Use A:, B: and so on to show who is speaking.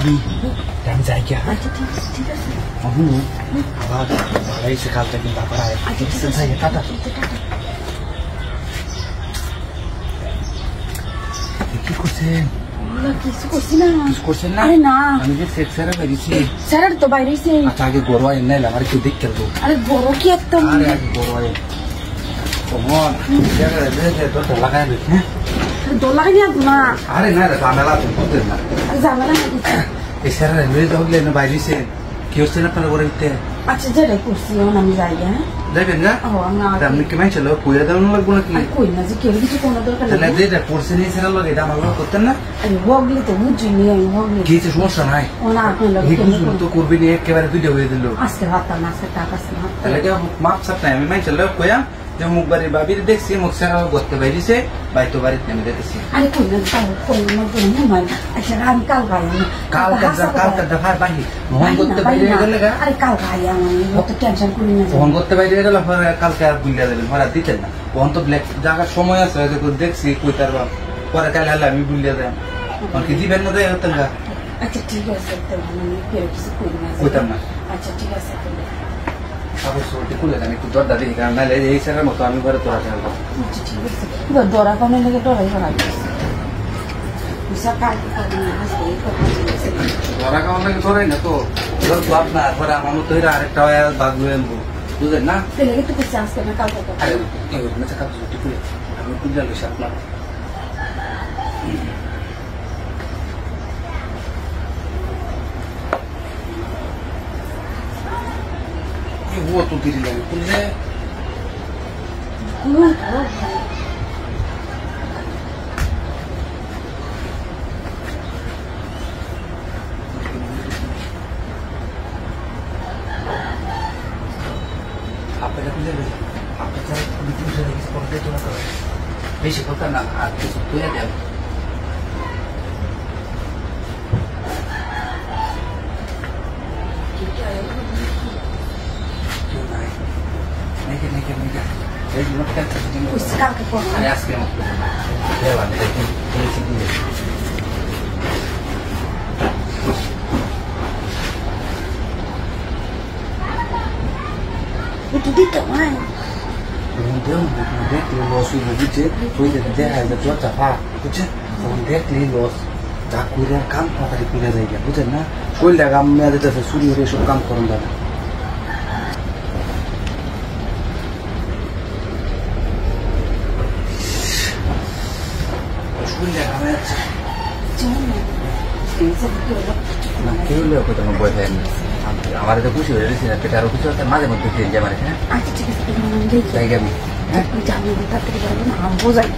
A: আমি যাই গিয়া
B: আচ্ছা ঠিক আছে
A: শুনো আবার ভাড়াইছে কালটা কিন্তু আবার যাই টাটা কি করছেন
B: কিছু করছি না
A: কিছু করছেন না
B: আরে না
A: আমি যে সেট সেরা বেরিয়েছি
B: স্যার তো বাইরে
A: আচ্ছা আগে গরু আইন নাই আমার কেউ দেখতে পারবো
B: আরে বড় কি একদম
A: আরে আগে গরু আইন কমন তোর লাগাই হ্যাঁ
B: দোল লাগাই না
A: আরে না ঝামেলা তুমি বুঝলেন না
B: ঝামেলা
A: এই স্যার রেলওয়ে যাবলে না বাইরেছে কি হচ্ছে না আপনার ঘরে ভিতরে
B: আচ্ছা যেটাই করছি আমি যাই হ্যাঁ
A: যাবেন না আপনি কি মাইছিল পুয়া দেওয়ানো লাগবো নাকি
B: কই না যে কেউ কিছু কোনো দরকার
A: তাহলে যেটা পড়ছে নিয়ে সেটা লোক এটা আমার লোক করতেন না
B: হগলি তো বুঝিনি আমি হগলি
A: কি সমস্যা নাই
B: ওনা আপনার লোক
A: তো করবি নি একেবারে দুইটা হয়ে দিল
B: আজকে হাতা না আজকে টাকা আছে না
A: তাহলে মাপ সাপ নাই আমি মাইছিল কইয়া যে মুখ বাড়ির বাবির দেখছি মুখ সারা করতে বাইরেছে বাইতো বাড়িতে নেমে দেখেছি
B: আরে কই না কই না মনে আচ্ছা আমি কাল গাই
A: কালকে দেখার বাহি মোহন করতে বাইরে গেলে
B: আরে কাল গাই আমি অত টেনশন করি না
A: মোহন করতে বাইরে গেল পরে কালকে আর বুঝিয়ে দেবেন পরে দিতেন না মোহন তো ব্ল্যাক জায়গার সময় আছে হয়তো দেখছি কই তার পরে কাল হলে আমি বুঝিয়ে দেন কি দিবেন না দেয় হতেন গা
B: আচ্ছা ঠিক আছে আমি কেউ কিছু করি না
A: কইতাম না
B: আচ্ছা ঠিক আছে
A: অবশ্যই খুলে দেন একটু দরদা দেখি কারণ নাহলে এই স্যারের মতো আমি ঘরে তোরা খেলবো
B: আচ্ছা ঠিক আছে দরা কামে লেগে ডরাই করা
A: ধরা খাওয়ার লাগে ধরাই না তো আপনার পরে আমার মতো আরেকটা বাঘ হয়ে আনবো বুঝলেন না
B: একটু কিছু আসতে না কালকে
A: আরে ছুটি খুলে আমি খুঁজে আনবো আপনার वो तो तेरी लगे खुले आपका खुले आपका चाहे मीटिंग से किसी को दे तो ना करो बेशक होता ना आप किसी को या दे Ask him.
B: Itu dito man.
A: Kemudian los ibu tuh jadi ada jual apa? Bukan, kemudian los cakuran kam apa di punya saja, bukan na? Soalnya kami ada tuh suri resep kam korang dah. কেউ লোক তোমার বই দেন আমার তো খুশি হয়ে গেছি না পেটে আরো কিছু আছে মাঝে মধ্যে দিয়ে যাবে হ্যাঁ
B: আচ্ছা ঠিক আছে
A: যাই আমি
B: হ্যাঁ জানি তাড়াতাড়ি যাবো না আমবো যাই